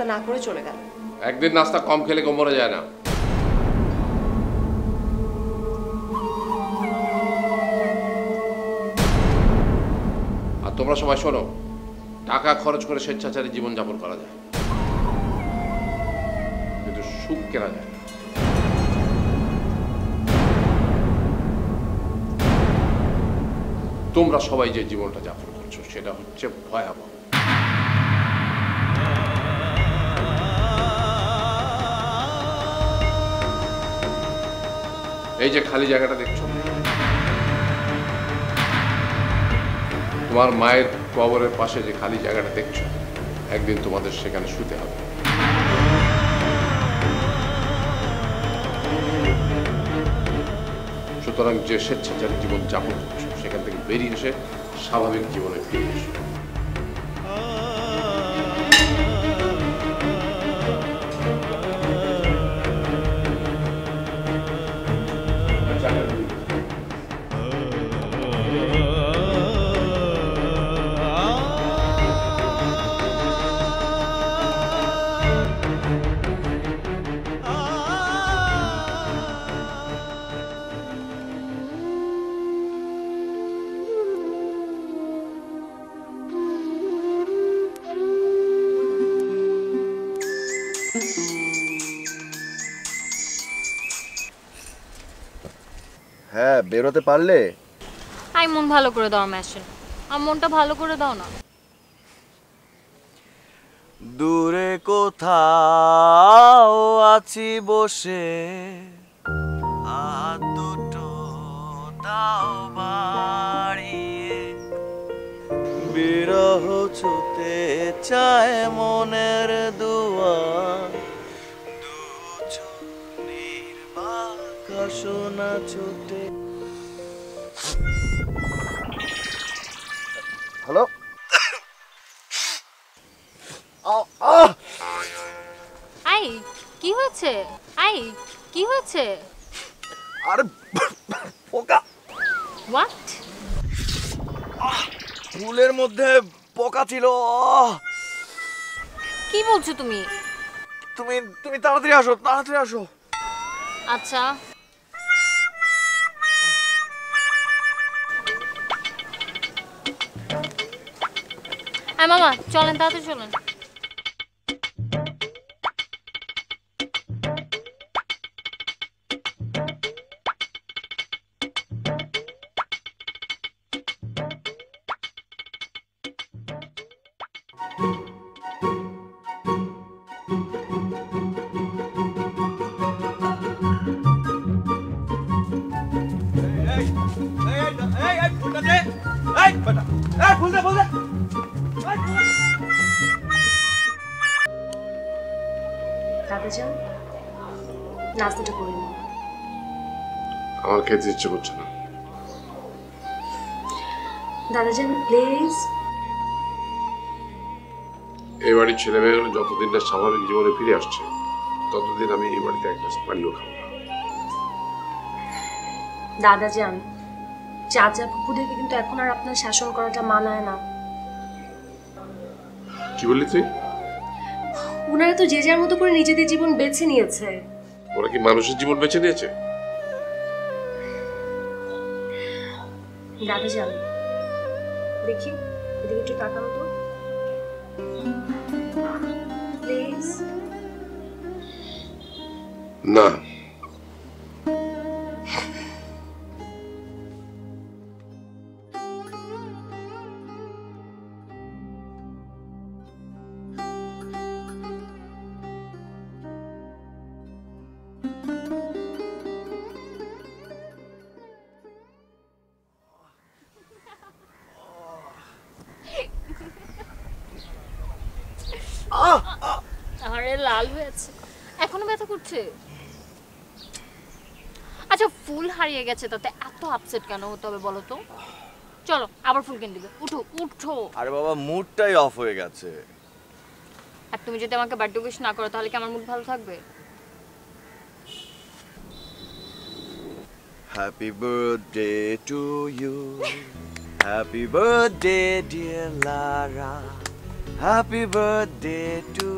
নাস্তা না করে চলে গেল। একদিন নাস্তা কম খেলে কেউ মরে যায় না। আর তোমরা সবাই শোনো, টাকা খরচ করে স্বেচ্ছাচারী জীবনযাপন করা যায়, কিন্তু সুখ কেনা যায় না। তোমরা সবাই যে জীবনটা যাপন করছো সেটা হচ্ছে ভয়াবহ। এই যে খালি জায়গাটা দেখছো, তোমার মায়ের কবরের পাশে যে খালি জায়গাটা দেখছো, একদিন তোমাদের সেখানে শুতে হবে। সুতরাং যে স্বেচ্ছাচারী জীবন যাপন করছো সেখান থেকে বেরিয়ে এসে স্বাভাবিক জীবনে ফিরে এসো। হ্যাঁ, বেরোতে পারলে? আই মন ভালো করে দাও মেশিন, আমার মনটা ভালো করে দাও না। দূরে কোথাও আছি বসে, হাত দুটো দাও বাড়িয়ে, বিরহ ছুতে চায় মনের দুয়ার, দু চোখ নির্বাক সোনা ছুটে। হ্যালো, আই কি হয়েছে? আই কি হয়েছে? আরে পোকা! হোয়াট? ফুলের মধ্যে পোকা ছিল। কি বলছো তুমি? তুমি তুমি তাড়াতাড়ি আসো, তাড়াতাড়ি আসো। আচ্ছা মামা চলেন, তাড়াতাড়ি চলেন। দাদাজান, নাস্তাটা করে নিন। আমার খেতে ইচ্ছে করছে না। দাদাজান প্লিজ। এই বাড়ির ছেলে মেয়েগুলো যতদিন না স্বাভাবিক জীবনে ফিরে আসছে ততদিন আমি এই বাড়িতে এক গ্লাস পানিও খাবো না। দাদাজান, চাচা ফুপুদেরকে কিন্তু এখন আর আপনার শাসন করাটা মানায় না। কি বললি তুই? ওনারা তো যে যার মতো করে নিজেদের জীবন বেছে নিয়েছে। ওরা কি মানুষের জীবন বেছে নিয়েছে? দাদাজান দেখি, এদিকে একটু তাকানো তো প্লিজ। না, আরে লাল হয়েছে, এখনো ব্যথা করছে? আচ্ছা ফুল হারিয়ে গেছে তাতে এত আপসেট কেন হতে হবে বলো তো? চলো আবার ফুল কিনে দিবে, উঠো উঠো। আরে বাবা, মুডটাই অফ হয়ে গেছে। আর তুমি যদি আমাকে বার্থডে উইশ না করো তাহলে কি আমার মুড ভালো থাকবে? Happy birthday to you, happy birthday dear Lara, happy birthday two